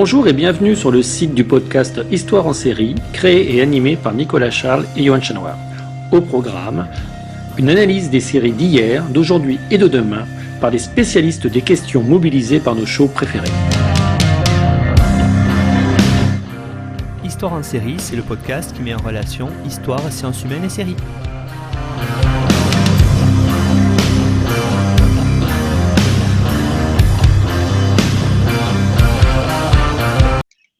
Bonjour et bienvenue sur le site du podcast Histoire en série, créé et animé par Nicolas Charles et Johan Chanoir. Au programme, une analyse des séries d'hier, d'aujourd'hui et de demain par des spécialistes des questions mobilisées par nos shows préférés. Histoire en série, c'est le podcast qui met en relation histoire, sciences humaines et séries.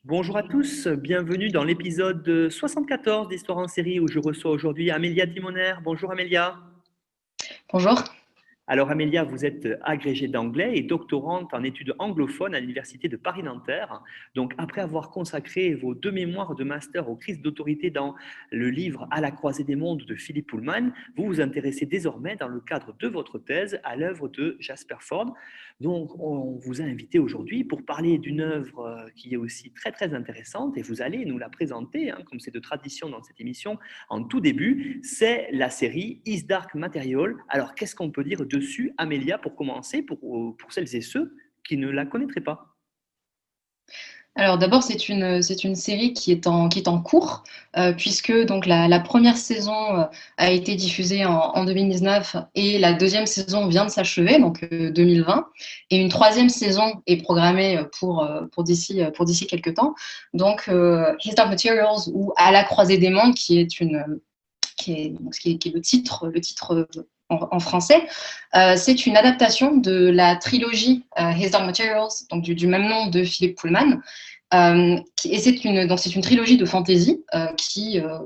Bonjour à tous, bienvenue dans l'épisode 74 d'Histoire en série où je reçois aujourd'hui Amélia Dimoner. Bonjour Amélia. Bonjour. Alors Amélia, vous êtes agrégée d'anglais et doctorante en études anglophones à l'Université de Paris-Nanterre. Donc après avoir consacré vos 2 mémoires de master aux crises d'autorité dans le livre À la croisée des mondes de Philip Pullman, vous vous intéressez désormais dans le cadre de votre thèse à l'œuvre de Jasper Fforde. Donc on vous a invité aujourd'hui pour parler d'une œuvre qui est aussi très très intéressante et vous allez nous la présenter, comme c'est de tradition dans cette émission en tout début, c'est la série His Dark Material. Alors qu'est-ce qu'on peut dire dessus, Amélia, pour commencer, pour celles et ceux qui ne la connaîtraient pas? Alors d'abord, c'est une série qui est en cours, puisque donc la première saison a été diffusée en 2019 et la deuxième saison vient de s'achever, donc 2020, et une troisième saison est programmée pour d'ici quelques temps. Donc His Dark Materials ou À la croisée des mondes, qui est le titre en français. C'est une adaptation de la trilogie His Dark Materials, donc du même nom de Philip Pullman. Et c'est une trilogie de fantasy qui a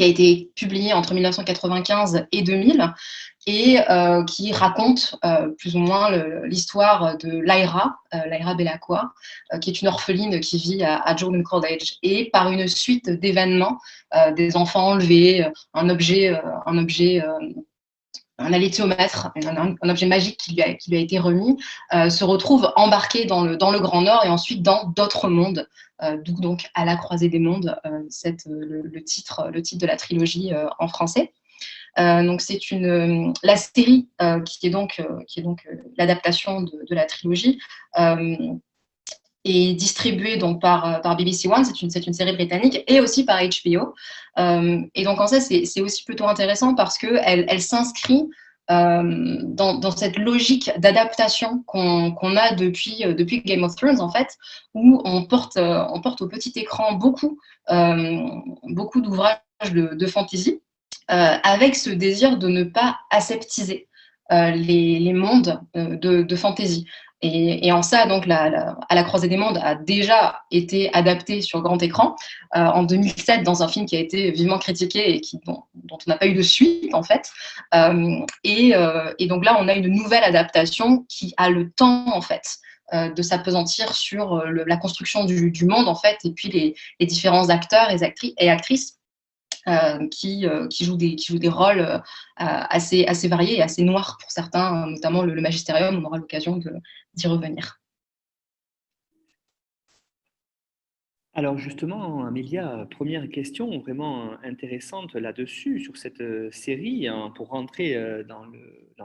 été publiée entre 1995 et 2000 et qui raconte plus ou moins l'histoire de Lyra Belacqua, qui est une orpheline qui vit à Jordan College. Et par une suite d'événements, des enfants enlevés, un alléthiomètre, un objet magique qui lui a été remis, se retrouve embarqué dans le Grand Nord et ensuite dans d'autres mondes, d'où donc À la croisée des mondes, le titre de la trilogie en français. Donc c'est la série qui est donc l'adaptation de la trilogie est distribuée donc par BBC One, c'est une série britannique, et aussi par HBO. Et donc en ça c'est aussi plutôt intéressant parce que elle s'inscrit dans cette logique d'adaptation qu'on a depuis Game of Thrones, en fait, où on porte au petit écran beaucoup d'ouvrages de fantasy, avec ce désir de ne pas aseptiser les mondes de fantasy. Et en ça, donc, À la croisée des mondes a déjà été adapté sur grand écran en 2007 dans un film qui a été vivement critiqué et dont on n'a pas eu de suite, en fait. Et donc là, on a une nouvelle adaptation qui a le temps, en fait, de s'appesantir sur la construction du monde, en fait, et puis les différents acteurs et actrices qui jouent des rôles assez variés et assez noirs pour certains, notamment le Magisterium. On aura l'occasion d'y revenir. Alors justement, Amélia, première question vraiment intéressante là-dessus, sur cette série, pour rentrer dans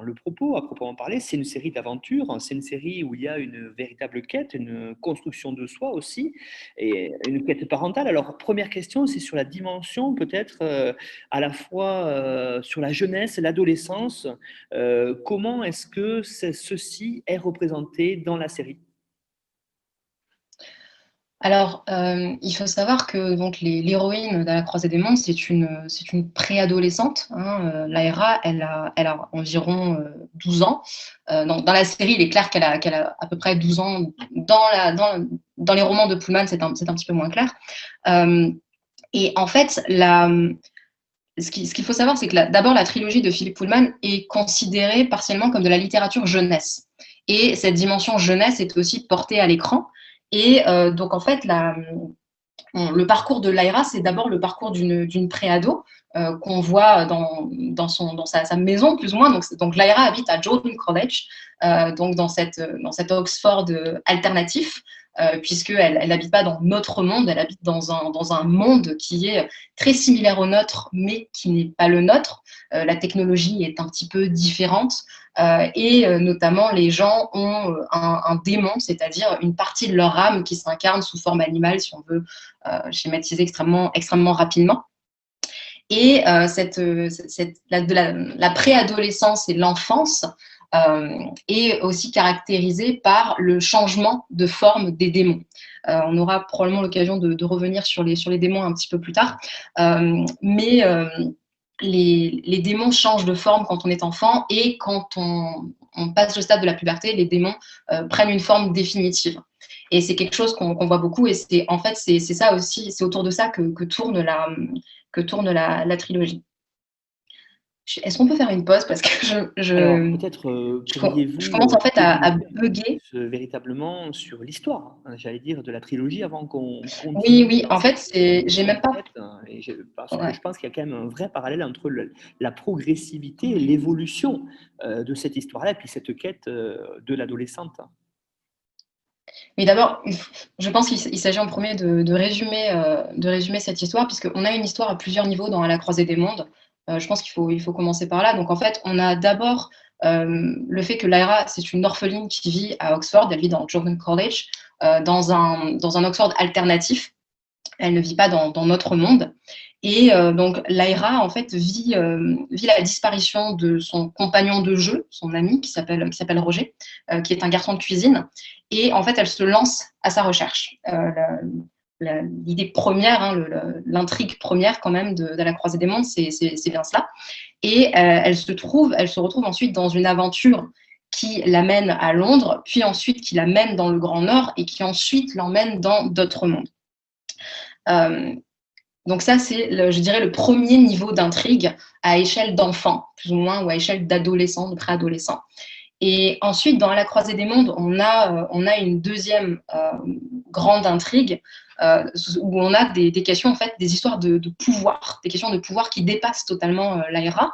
le propos, à proprement parler. C'est une série d'aventure, c'est une série où il y a une véritable quête, une construction de soi aussi, et une quête parentale. Alors première question, c'est sur la dimension peut-être à la fois sur la jeunesse, l'adolescence. Comment est-ce que ceci est représenté dans la série? Alors, il faut savoir que donc l'héroïne de la croisée des mondes, c'est une préadolescente. Lyra, elle a environ 12 ans. Dans la série, il est clair qu'elle a à peu près 12 ans. Dans les romans de Pullman, c'est un petit peu moins clair. Et en fait, ce qu'il faut savoir, c'est que d'abord, la trilogie de Philip Pullman est considérée partiellement comme de la littérature jeunesse. Et cette dimension jeunesse est aussi portée à l'écran. Et donc, en fait, le parcours de Lyra, c'est d'abord le parcours d'une préado qu'on voit dans sa maison, plus ou moins. Donc Lyra habite à Jordan College, donc dans cet Oxford alternatif, puisqu'elle n'habite pas dans notre monde, elle habite dans un monde qui est très similaire au nôtre, mais qui n'est pas le nôtre. La technologie est un petit peu différente, et notamment les gens ont un démon, c'est-à-dire une partie de leur âme qui s'incarne sous forme animale, si on veut schématiser extrêmement rapidement. Et la préadolescence et l'enfance est aussi caractérisée par le changement de forme des démons. On aura probablement l'occasion de revenir sur les démons un petit peu plus tard, mais les démons changent de forme quand on est enfant, et quand on passe le stade de la puberté, les démons prennent une forme définitive. Et c'est quelque chose qu'on voit beaucoup, et c'est ça aussi, c'est autour de ça que tourne la trilogie. Est-ce qu'on peut faire une pause, parce que Alors, peut-être pourriez-vous je commence en fait à bugger. véritablement sur l'histoire, hein, j'allais dire, de la trilogie avant qu'on Oui, continue dans en fait, cette j'ai même pas. quête, hein, parce que Ouais. je pense qu'il y a quand même un vrai parallèle entre la progressivité et l'évolution de cette histoire-là, et puis cette quête de l'adolescente. Mais d'abord, je pense qu'il s'agit en premier de résumer cette histoire, puisqu'on a une histoire à plusieurs niveaux dans À la croisée des mondes. Je pense qu'il faut commencer par là. Donc, en fait, on a d'abord le fait que Lyra, c'est une orpheline qui vit à Oxford. Elle vit dans Jordan College, dans un Oxford alternatif. Elle ne vit pas dans notre monde. Et donc, Lyra, en fait, vit la disparition de son compagnon de jeu, son ami, qui s'appelle Roger, qui est un garçon de cuisine. Et en fait, elle se lance à sa recherche. L'idée première, hein, l'intrigue première quand même de la croisée des mondes, c'est bien cela. Et elle se retrouve ensuite dans une aventure qui l'amène à Londres, puis ensuite qui l'amène dans le Grand Nord, et qui ensuite l'emmène dans d'autres mondes. Donc ça, c'est, je dirais, le premier niveau d'intrigue à échelle d'enfant, plus ou moins, ou à échelle d'adolescent, de préadolescent. Et ensuite, dans La croisée des mondes, on a une deuxième grande intrigue où on a des questions, en fait, des histoires de pouvoir, des questions de pouvoir qui dépassent totalement Lyra.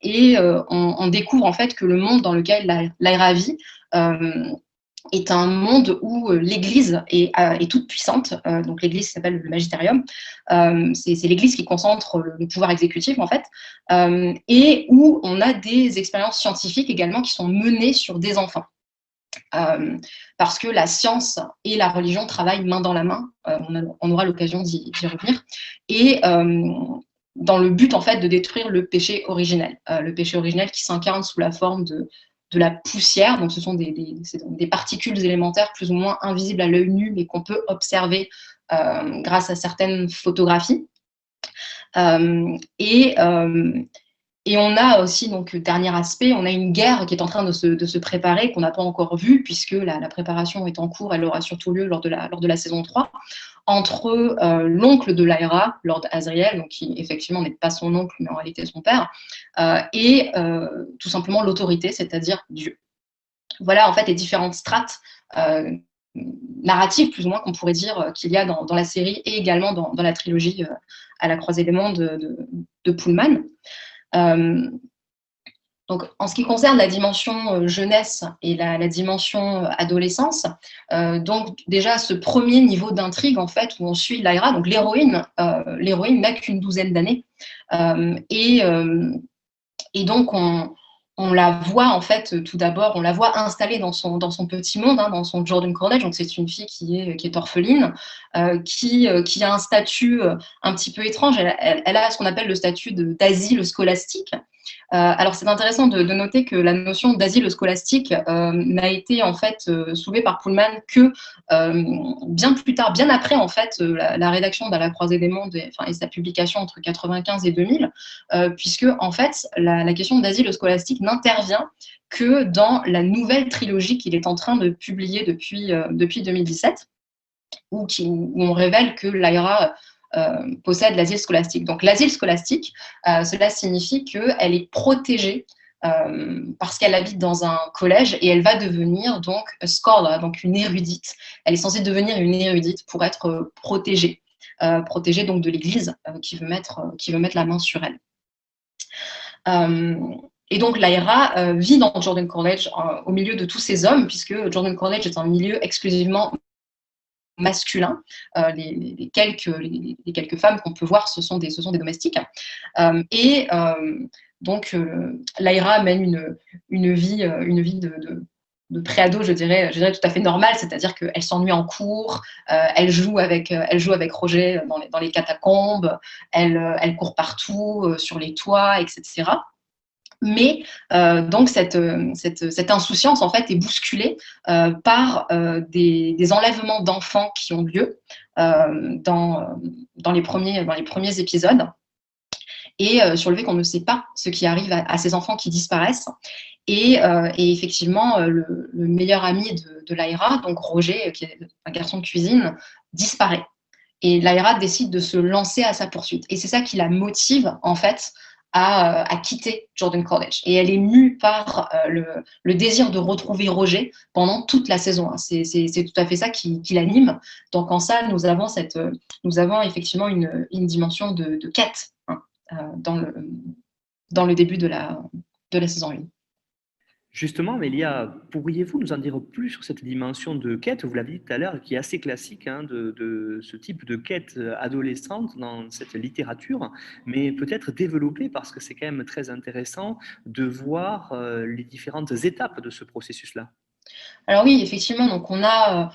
Et on découvre, en fait, que le monde dans lequel Lyra vit est un monde où l'Église est toute puissante. Donc l'Église s'appelle le Magistérium. C'est l'Église qui concentre le pouvoir exécutif, en fait, et où on a des expériences scientifiques également qui sont menées sur des enfants. Parce que la science et la religion travaillent main dans la main. On aura l'occasion d'y revenir. Et dans le but, en fait, de détruire le péché originel. Le péché originel qui s'incarne sous la forme de la poussière. Donc, ce sont des particules élémentaires plus ou moins invisibles à l'œil nu, mais qu'on peut observer grâce à certaines photographies. Et on a aussi, donc, dernier aspect, on a une guerre qui est en train de se préparer, qu'on n'a pas encore vue, puisque la préparation est en cours. Elle aura surtout lieu lors de la saison 3, entre l'oncle de Lyra, Lord Asriel, donc qui effectivement n'est pas son oncle, mais en réalité son père, et tout simplement l'autorité, c'est-à-dire Dieu. Voilà, en fait, les différentes strates narratives, plus ou moins, qu'on pourrait dire qu'il y a dans la série, et également dans la trilogie À la croisée des mondes de Pullman. Donc, en ce qui concerne la dimension jeunesse et la dimension adolescence, donc déjà ce premier niveau d'intrigue, en fait, où on suit Lyra, donc l'héroïne n'a qu'une douzaine d'années, et donc on la voit, en fait, tout d'abord, on la voit installée dans son petit monde, hein, dans son Jordan College. Donc c'est une fille qui est orpheline, qui a un statut un petit peu étrange. Elle a ce qu'on appelle le statut d'asile scolastique. Alors c'est intéressant de noter que la notion d'asile scolastique n'a été, en fait, soulevée par Pullman que bien plus tard, bien après, en fait, la rédaction d'À la croisée des mondes et sa publication entre 1995 et 2000, puisque, en fait, la question d'asile scolastique n'intervient que dans la nouvelle trilogie qu'il est en train de publier depuis 2017, où on révèle que Lyra possède l'asile scolastique. Donc l'asile scolastique, cela signifie qu'elle est protégée parce qu'elle habite dans un collège, et elle va devenir donc a scholar, donc une érudite. Elle est censée devenir une érudite pour être protégée donc de l'Église qui veut mettre la main sur elle. Et donc, Lyra vit dans Jordan College au milieu de tous ces hommes, puisque Jordan College est un milieu exclusivement masculin. Les quelques femmes qu'on peut voir, ce sont des domestiques. Donc, Lyra mène une vie de préado, je dirais tout à fait normale, c'est-à-dire qu'elle s'ennuie en cours, elle joue avec Roger dans les catacombes, elle court partout, sur les toits, etc. Mais donc cette insouciance en fait est bousculée par des enlèvements d'enfants qui ont lieu dans les premiers épisodes, et sur le fait qu'on ne sait pas ce qui arrive à ces enfants qui disparaissent. Et effectivement, le meilleur ami de Lyra, donc Roger, qui est un garçon de cuisine, disparaît. Et Lyra décide de se lancer à sa poursuite. Et c'est ça qui la motive, en fait, à quitter Jordan College. Et elle est mue par le désir de retrouver Roger pendant toute la saison. C'est tout à fait ça qui l'anime. Donc en ça, nous avons effectivement une dimension de quête dans le début de la saison 1. Justement, Mélia, pourriez-vous nous en dire plus sur cette dimension de quête, vous l'avez dit tout à l'heure, qui est assez classique de ce type de quête adolescente dans cette littérature, mais peut-être développer, parce que c'est quand même très intéressant de voir les différentes étapes de ce processus-là. Alors oui, effectivement, donc on a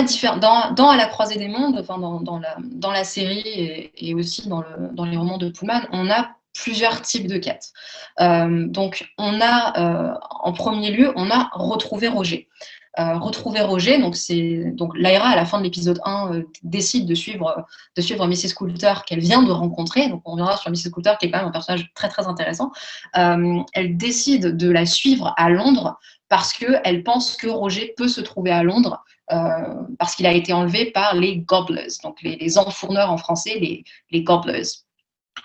différents dans À la croisée des mondes, enfin dans la série et aussi dans les romans de Pullman, on a plusieurs types de quêtes. Donc on a en premier lieu, on a retrouver Roger. Retrouver Roger, donc Lyra à la fin de l'épisode 1 décide de suivre Mrs. Coulter qu'elle vient de rencontrer. Donc on reviendra sur Mrs. Coulter qui est quand même un personnage très très intéressant. Elle décide de la suivre à Londres parce qu'elle pense que Roger peut se trouver à Londres parce qu'il a été enlevé par les Gobblers, donc les enfourneurs en français, les Gobblers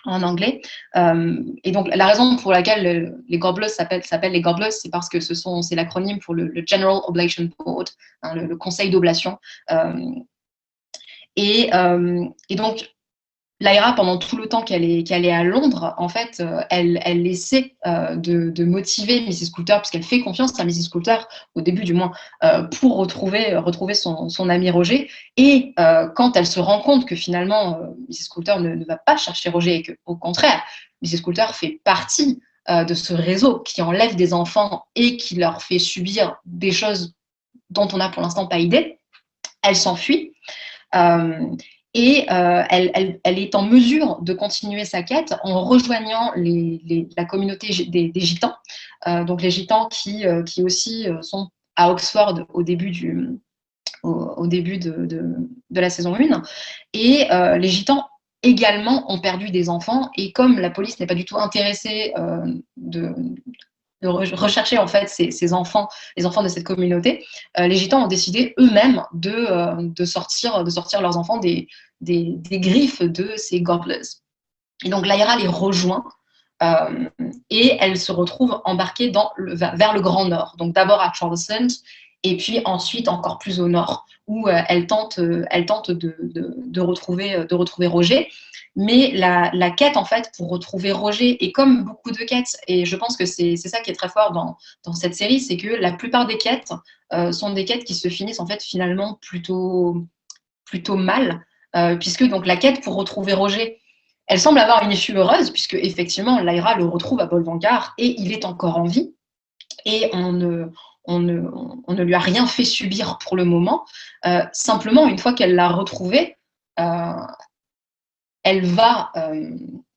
en anglais. Et donc la raison pour laquelle les Gobblers s'appellent les Gobblers, c'est parce que c'est l'acronyme pour le General Oblation Board, le conseil d'oblation. Et donc Lyra, pendant tout le temps qu'elle est à Londres, en fait, elle essaie de motiver Mrs. Coulter, puisqu'elle fait confiance à Mrs. Coulter, au début du moins, pour retrouver son ami Roger. Et quand elle se rend compte que finalement, Mrs. Coulter ne va pas chercher Roger, et qu'au contraire, Mrs. Coulter fait partie de ce réseau qui enlève des enfants et qui leur fait subir des choses dont on n'a pour l'instant pas idée, elle s'enfuit. Et elle est en mesure de continuer sa quête en rejoignant la communauté des Gitans. Donc les Gitans qui aussi sont à Oxford au début de la saison 1. Et les Gitans également ont perdu des enfants. Et comme la police n'est pas du tout intéressée de rechercher en fait ces enfants, les enfants de cette communauté, les Gitans ont décidé eux-mêmes de sortir leurs enfants des griffes de ces Gobblers. Et donc Lyra les rejoint et elle se retrouve embarquée vers le Grand Nord. Donc d'abord à Charleston et puis ensuite encore plus au nord où elle tente de retrouver Roger. Mais la quête, en fait, pour retrouver Roger, et comme beaucoup de quêtes, et je pense que c'est ça qui est très fort dans cette série, c'est que la plupart des quêtes sont des quêtes qui se finissent, en fait, finalement plutôt mal, puisque donc la quête pour retrouver Roger, elle semble avoir une issue heureuse, puisque effectivement, Lyra le retrouve à Bolvangar, et il est encore en vie, et on ne lui a rien fait subir pour le moment. Simplement, une fois qu'elle l'a retrouvé, elle va,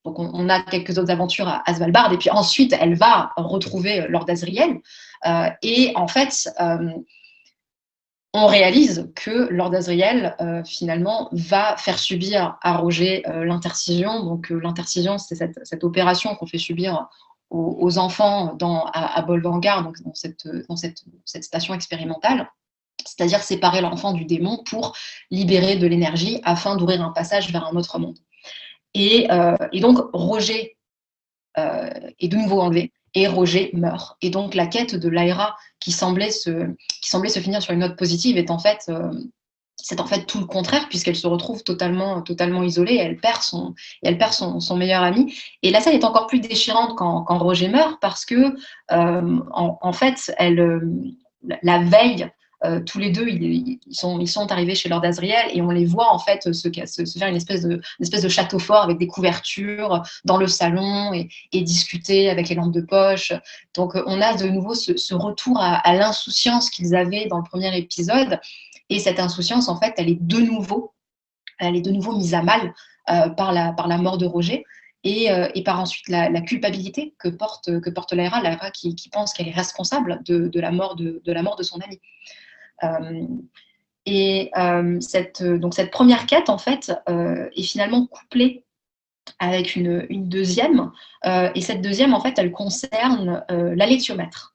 donc on a quelques autres aventures à Svalbard, et puis ensuite elle va retrouver Lord Asriel, et en fait on réalise que Lord Asriel finalement va faire subir à Roger l'intercision. Donc l'intercision, c'est cette opération qu'on fait subir aux enfants à Bolvangar, donc dans cette station expérimentale. C'est-à-dire séparer l'enfant du démon pour libérer de l'énergie afin d'ouvrir un passage vers un autre monde. Et donc, Roger est de nouveau enlevé et Roger meurt. Et donc, la quête de Lyra, qui semblait se finir sur une note positive, est en fait c'est en fait tout le contraire, puisqu'elle se retrouve totalement isolée, et elle perd son meilleur ami. Et la scène est encore plus déchirante quand Roger meurt, parce que, en fait, la veille, tous les deux, ils sont arrivés chez Lord Asriel, et on les voit en fait se faire une espèce de château fort avec des couvertures dans le salon, et discuter avec les lampes de poche. Donc on a de nouveau ce retour à l'insouciance qu'ils avaient dans le premier épisode. Et cette insouciance, en fait, elle est de nouveau mise à mal par la mort de Roger, et par ensuite la culpabilité que porte Lyra qui pense qu'elle est responsable de la mort de son ami. Cette première quête, en fait, est finalement couplée avec une deuxième, et cette deuxième, en fait, elle concerne l'alétiomètre.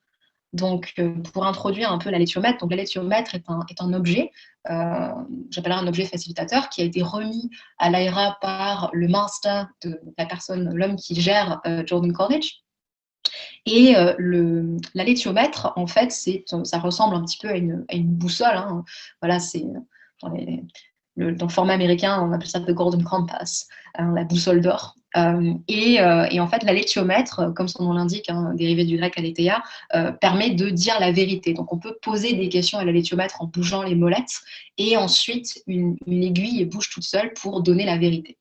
Donc, pour introduire un peu l'alétiomètre, donc l'alétiomètre est un objet, j'appellerais un objet facilitateur, qui a été remis à Lyra par le master de la personne, l'homme qui gère Jordan College. Et l'alétiomètre, en fait, ça ressemble un petit peu à une boussole. Hein. Voilà, c'est dans le format américain, on appelle ça the golden compass, la boussole d'or. Et en fait, l'alétiomètre, comme son nom l'indique, dérivé du grec aletheia, permet de dire la vérité. Donc, on peut poser des questions à l'alétiomètre en bougeant les molettes, et ensuite, une aiguille bouge toute seule pour donner la vérité.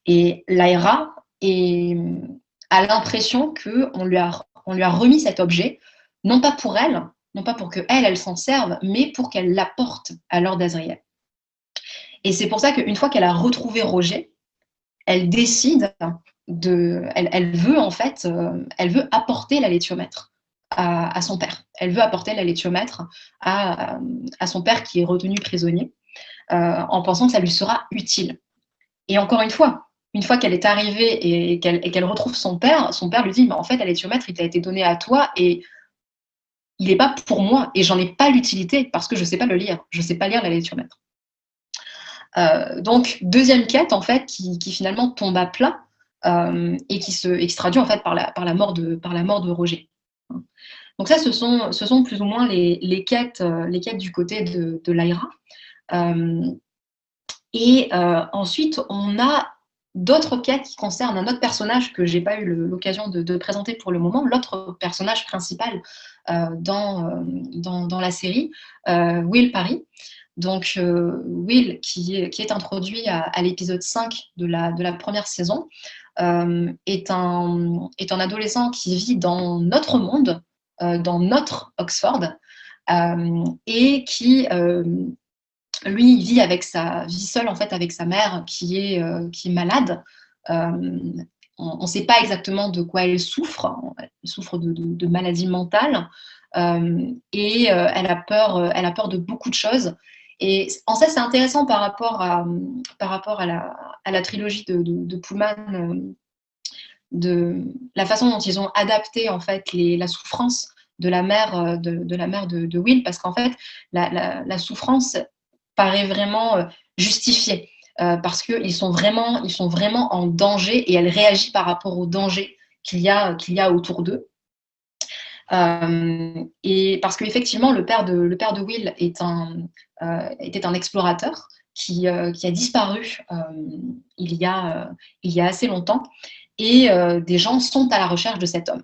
Et Lyra a l'impression qu'on lui a remis cet objet, non pas pour elle, non pas pour qu'elle s'en serve, mais pour qu'elle l'apporte à Lord Asriel. Et c'est pour ça qu'une fois qu'elle a retrouvé Roger, elle décide elle veut en fait, elle veut apporter l'alétiomètre à son père. Elle veut apporter l'alétiomètre à son père qui est retenu prisonnier, en pensant que ça lui sera utile. Et encore une fois qu'elle est arrivée et qu'elle retrouve son père lui dit, mais en fait, l'alétiomètre, il t'a été donné à toi, et il n'est pas pour moi, et j'en ai pas l'utilité parce que je ne sais pas le lire. Je ne sais pas lire l'alétiomètre. Donc, deuxième quête, en fait, qui finalement tombe à plat, et qui se traduit en fait par la mort de Roger. Donc ça, ce sont plus ou moins les quêtes du côté de Lyra. Ensuite, on a d'autres quêtes qui concernent un autre personnage que j'ai pas eu l'occasion de présenter pour le moment, l'autre personnage principal dans la série, Will Parry. Donc, Will, qui est introduit à l'épisode 5 de la première saison, est un adolescent qui vit dans notre monde, dans notre Oxford, et qui, lui, vit seul en fait avec sa mère qui est malade. On ne sait pas exactement de quoi elle souffre. Elle souffre de maladie mentale, et elle a peur de beaucoup de choses. Et en ça, c'est intéressant par rapport à la trilogie de Pullman, de la façon dont ils ont adapté en fait la souffrance de la mère de Will, parce qu'en fait, la souffrance paraît vraiment justifiée, parce qu'ils sont vraiment en danger, et elle réagit par rapport au danger qu'il y a autour d'eux. Et parce qu'effectivement, le père de Will était un explorateur qui a disparu il y a assez longtemps, et des gens sont à la recherche de cet homme,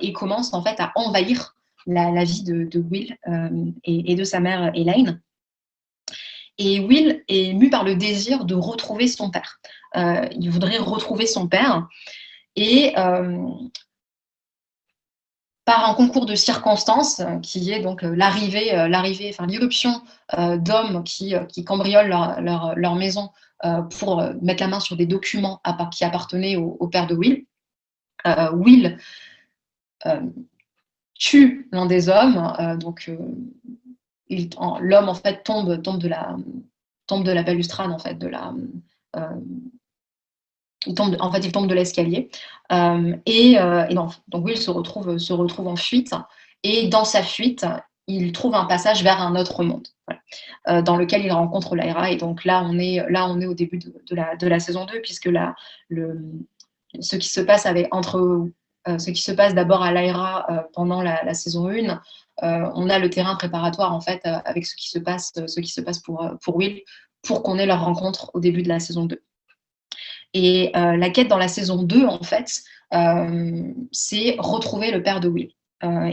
et commencent en fait à envahir la vie de Will et de sa mère Elaine. Et Will est mu par le désir de retrouver son père. Il voudrait retrouver son père, et par un concours de circonstances, qui est donc l'irruption d'hommes qui cambriolent leur maison pour mettre la main sur des documents qui appartenaient au père de Will. Will tue l'un des hommes, l'homme en fait tombe de la balustrade, en fait il tombe de l'escalier, donc Will se retrouve en fuite, et dans sa fuite, il trouve un passage vers un autre monde, voilà, dans lequel il rencontre Lyra. Et donc là on est au début de la saison 2, puisque ce qui se passe d'abord à Lyra pendant la saison 1 on a le terrain préparatoire en fait avec ce qui se passe pour Will, pour qu'on ait leur rencontre au début de la saison 2. Et la quête dans la saison 2, en fait, c'est retrouver le père de Will.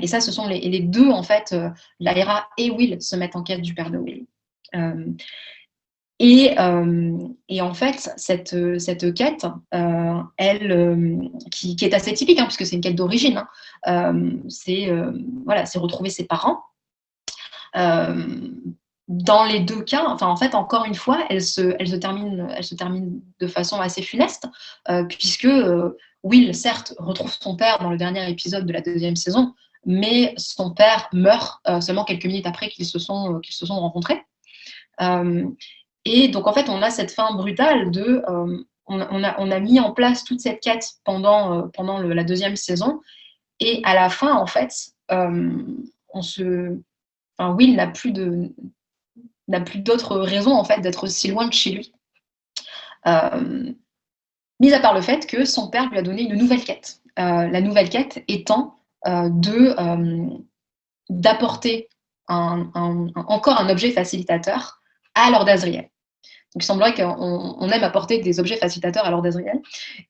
Et ça, ce sont les deux, en fait, Lyra et Will se mettent en quête du père de Will. Et en fait, cette quête, qui est assez typique, hein, puisque c'est une quête d'origine, c'est retrouver ses parents. Dans les deux cas, en fait, encore une fois, elle se termine de façon assez funeste, puisque Will, certes, retrouve son père dans le dernier épisode de la 2e saison, mais son père meurt seulement quelques minutes après qu'ils se sont rencontrés. Et donc, en fait, on a cette fin brutale on a mis en place toute cette quête pendant la 2e saison, et à la fin, en fait, Will n'a plus d'autre raison en fait d'être si loin de chez lui, mis à part le fait que son père lui a donné une nouvelle quête. La nouvelle quête étant d'apporter encore un objet facilitateur à Lord Asriel. Donc, il semblerait qu'on aime apporter des objets facilitateurs à Lord Asriel.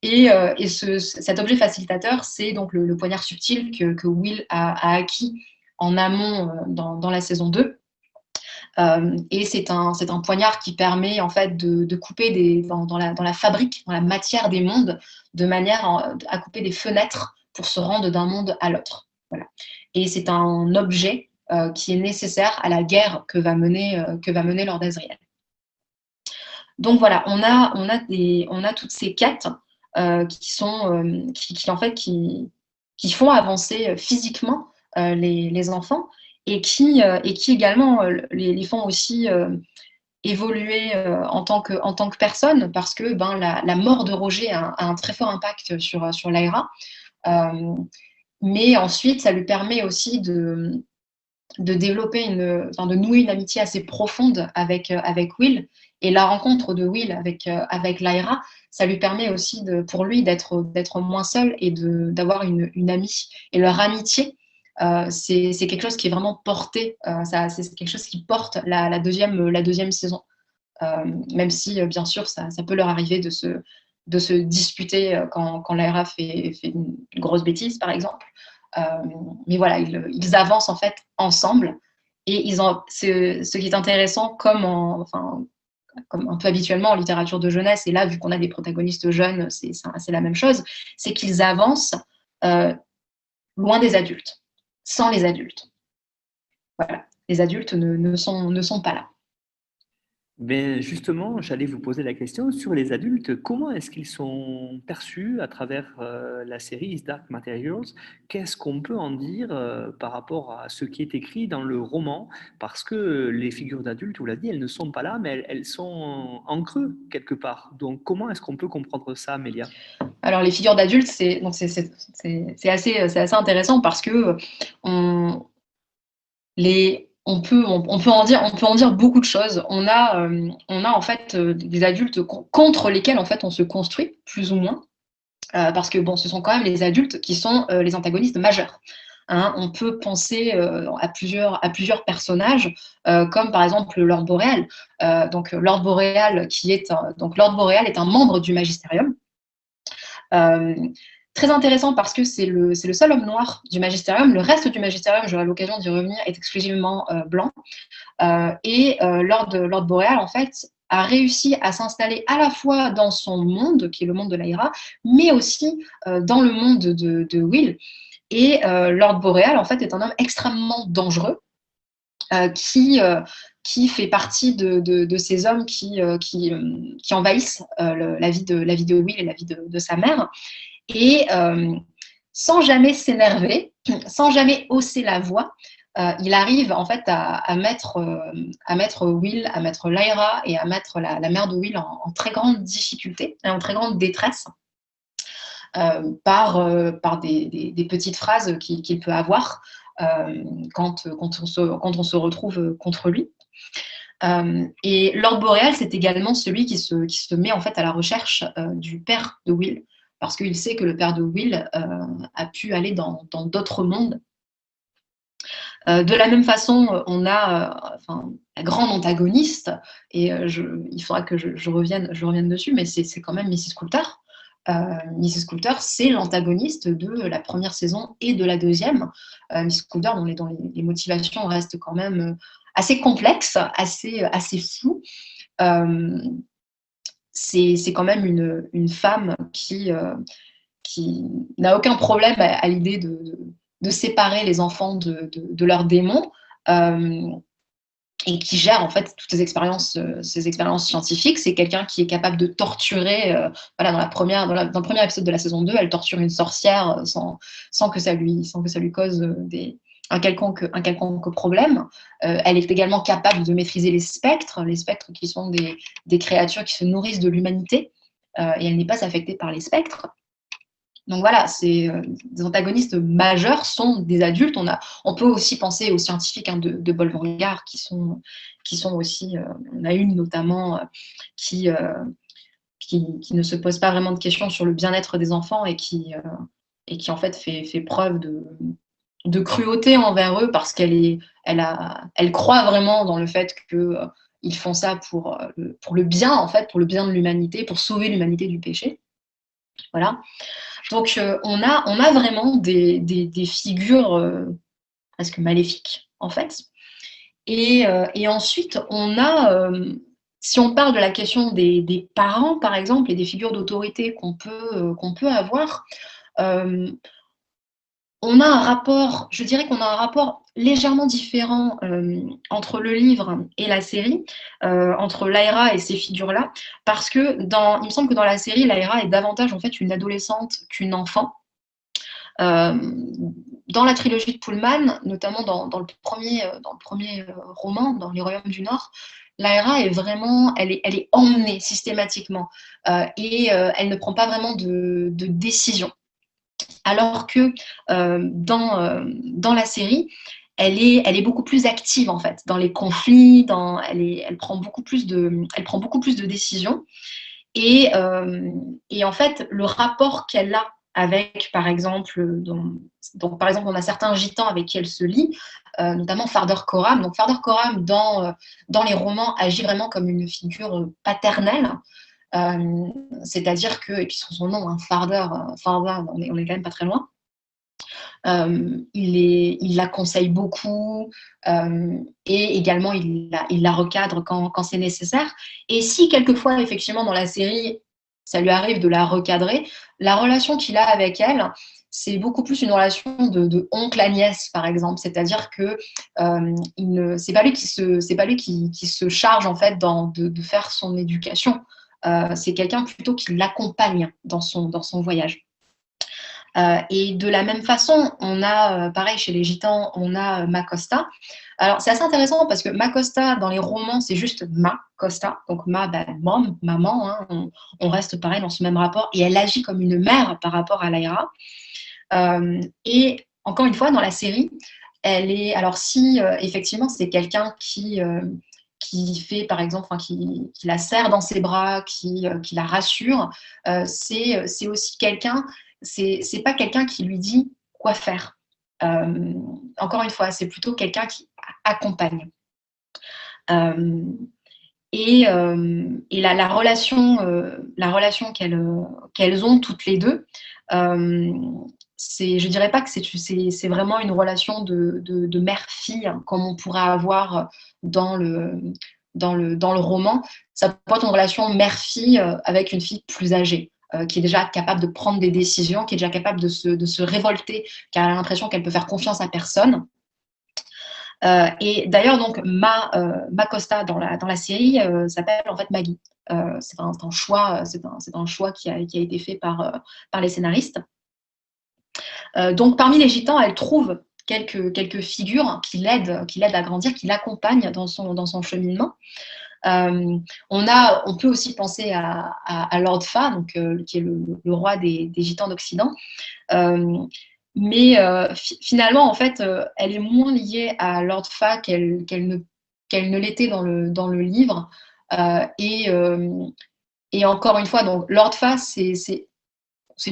Et cet objet facilitateur, c'est donc le poignard subtil que Will a acquis en amont dans la saison 2. Et c'est un poignard qui permet en fait de couper dans la fabrique, dans la matière des mondes, de manière à couper des fenêtres pour se rendre d'un monde à l'autre. Voilà. Et c'est un objet qui est nécessaire à la guerre que va mener Lord Asriel. Donc voilà, on a toutes ces quêtes qui font avancer physiquement les enfants, et qui également les font aussi évoluer en tant que personne, parce que la mort de Roger a un très fort impact sur Lyra. Mais ensuite, ça lui permet aussi de développer de nouer une amitié assez profonde avec Will, et la rencontre de Will avec Lyra, ça lui permet aussi pour lui d'être moins seul et d'avoir une amie. Et leur amitié, c'est quelque chose qui est vraiment porté, c'est quelque chose qui porte la deuxième saison, même si bien sûr ça peut leur arriver de se disputer quand Lyra fait une grosse bêtise par exemple. Mais voilà, ils avancent en fait ensemble, et ce qui est intéressant, comme un peu habituellement en littérature de jeunesse, et là vu qu'on a des protagonistes jeunes, c'est la même chose, c'est qu'ils avancent loin des adultes, sans les adultes. Voilà, les adultes ne sont pas là. Ben justement, j'allais vous poser la question sur les adultes. Comment est-ce qu'ils sont perçus à travers la série His Dark Materials? Qu'est-ce qu'on peut en dire par rapport à ce qui est écrit dans le roman? Parce que les figures d'adultes, vous l'avez dit, elles ne sont pas là, mais elles sont en creux quelque part. Donc comment est-ce qu'on peut comprendre ça, Amélia? Alors les figures d'adultes, c'est assez intéressant, parce que on peut en dire beaucoup de choses. On a en fait des adultes contre lesquels en fait on se construit plus ou moins, parce que ce sont quand même les adultes qui sont les antagonistes majeurs. Hein. On peut penser à plusieurs personnages, comme par exemple Lord Boreal. Donc Lord Boreal est un membre du Magisterium. Très intéressant, parce que c'est le seul homme noir du Magisterium. Le reste du Magisterium, j'aurai l'occasion d'y revenir, est exclusivement blanc. Et Lord Boreal, en fait, a réussi à s'installer à la fois dans son monde, qui est le monde de Lyra, mais aussi dans le monde de Will. Et Lord Boreal, en fait, est un homme extrêmement dangereux, qui fait partie de ces hommes qui envahissent la vie de Will et la vie de sa mère. Et sans jamais s'énerver, sans jamais hausser la voix, il arrive en fait à mettre Will, à mettre Lyra et à mettre la mère de Will en très grande difficulté, en très grande détresse, par des petites phrases qu'il peut avoir quand on se retrouve contre lui. Et Lord Boreal, c'est également celui qui se met en fait à la recherche du père de Will, parce qu'il sait que le père de Will a pu aller dans d'autres mondes. De la même façon, on a la grande antagoniste, et il faudra que je revienne dessus, mais c'est quand même Mrs. Coulter. Mrs. Coulter, c'est l'antagoniste de la première saison et de la deuxième. Mrs. Coulter, dont les motivations restent quand même assez complexes, assez floues. C'est quand même une femme qui n'a aucun problème à l'idée de séparer les enfants de leurs démons, et qui gère en fait toutes ces expériences scientifiques. C'est quelqu'un qui est capable de torturer. Voilà, dans le premier épisode de la saison 2, elle torture une sorcière sans que ça lui cause un quelconque problème. Elle est également capable de maîtriser les spectres qui sont des créatures qui se nourrissent de l'humanité, et elle n'est pas affectée par les spectres. Donc voilà, des antagonistes majeurs sont des adultes. On peut aussi penser aux scientifiques de Bolvangar qui sont aussi. On a une notamment qui ne se pose pas vraiment de questions sur le bien-être des enfants et qui en fait fait preuve de cruauté envers eux, parce qu'elle croit vraiment dans le fait qu'ils font ça pour le bien, en fait, pour le bien de l'humanité, pour sauver l'humanité du péché. Voilà. Donc, on a vraiment des figures presque maléfiques, en fait. Et ensuite, on a, si on parle de la question des parents, par exemple, et des figures d'autorité qu'on peut avoir, je dirais qu'on a un rapport légèrement différent entre le livre et la série, entre Lyra et ces figures-là, parce que il me semble que dans la série, Lyra est davantage en fait une adolescente qu'une enfant. Dans la trilogie de Pullman, notamment dans le premier roman, dans Les Royaumes du Nord, Lyra est vraiment, elle est emmenée systématiquement, et elle ne prend pas vraiment de décision. Alors que dans la série, elle est beaucoup plus active en fait dans les conflits, elle prend beaucoup plus de décisions, et en fait le rapport qu'elle a avec, par exemple, par exemple, on a certains gitans avec qui elle se lie, notamment Farder Coram. Donc Farder Coram dans les romans agit vraiment comme une figure paternelle. C'est-à-dire que, et puis son nom, hein, Farder, on est quand même pas très loin. Il la conseille beaucoup, et également il la recadre quand c'est nécessaire. Et si quelquefois, effectivement, dans la série, ça lui arrive de la recadrer, la relation qu'il a avec elle, c'est beaucoup plus une relation de oncle à nièce, par exemple. C'est-à-dire que c'est pas lui qui se charge en fait de faire son éducation. C'est quelqu'un plutôt qui l'accompagne dans son voyage. Et de la même façon, on a, pareil chez les gitans, on a Ma-Costa. Alors c'est assez intéressant parce que Ma-Costa, dans les romans, c'est juste Ma-Costa. Donc mom, maman, hein, on reste pareil dans ce même rapport. Et elle agit comme une mère par rapport à Lyra. Et encore une fois, dans la série, alors si effectivement c'est quelqu'un qui fait, par exemple, qui la serre dans ses bras, qui la rassure, c'est aussi quelqu'un, c'est pas quelqu'un qui lui dit quoi faire. Encore une fois, c'est plutôt quelqu'un qui accompagne. Et la relation qu'elles ont toutes les deux, je dirais pas que c'est vraiment une relation de mère-fille, hein, comme on pourrait avoir dans le roman. Ça peut être une relation mère-fille avec une fille plus âgée, qui est déjà capable de prendre des décisions, qui est déjà capable de se révolter, car elle a l'impression qu'elle peut faire confiance à personne. Et d'ailleurs, donc, Ma-Costa dans la série s'appelle en fait Maggie. C'est un choix qui a été fait par les scénaristes. Donc, parmi les gitans, elle trouve quelques figures qui l'aident à grandir, qui l'accompagnent dans son cheminement. On peut aussi penser à Lord Fa, donc, qui est le roi des gitans d'Occident. Mais finalement, en fait, elle est moins liée à Lord Fa qu'elle ne l'était dans le livre. Et encore une fois, donc, Lord Fa, c'est